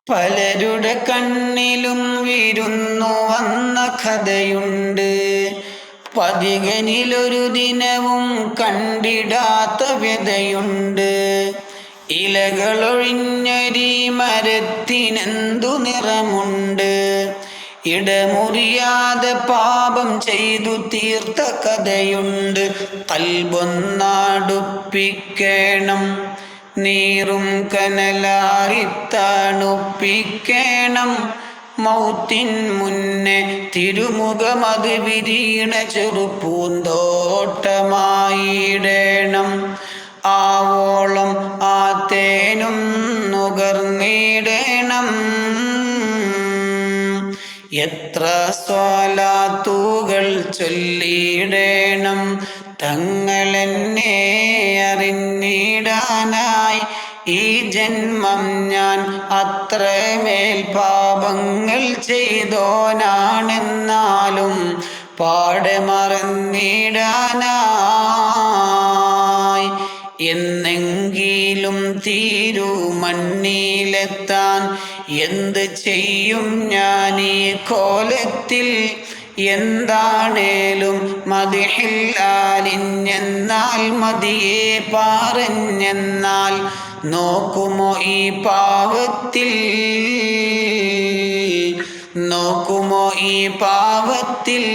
പലരുടെ കണ്ണിലും വിരുന്നു വന്ന കഥയുണ്ട്. പതികനിലൊരു ദിനവും കണ്ടിടാത്ത വ്യതയുണ്ട്. ഇലകളൊഴിഞ്ഞൊരീ മരത്തിനെന്തു നിറമുണ്ട്. ഇടമുറിയാതെ പാപം ചെയ്തു തീർത്ത കഥയുണ്ട്. കൽബൊന്നടുപ്പിക്കണം, നീറും കനലാറിത്തണുപ്പിക്കണം. മൗത്തിൻ മുന്നേ തിരുമുഖമത് വിരീണ ചെറുപ്പൂന്തോട്ടമായിടണം. ആവോളം ആ തേനും നുകർന്നിടണം. എത്ര സ്വലാത്തുകൾ ചൊല്ലിയിടണം തങ്ങളെന്നെ അറിഞ്ഞിടാനായി. ഈ ജന്മം ഞാൻ അത്രമേൽ പാപങ്ങൾ ചെയ്തോനാണെന്നാലും പാടെ മറന്നിടാനായി. എന്നെങ്കിലും തീരുമണ്ണിലെത്താൻ എന്ത് ചെയ്യും ഞാൻ ഈ കോലത്തിൽ. എന്താണേലും മദിഹില്ലാലിഞ്ഞെന്നാൽ മതിയെ പറഞ്ഞെന്നാൽ നോക്കുമോ ഈ പാവത്തിൽ, നോക്കുമോ ഈ പാവത്തിൽ.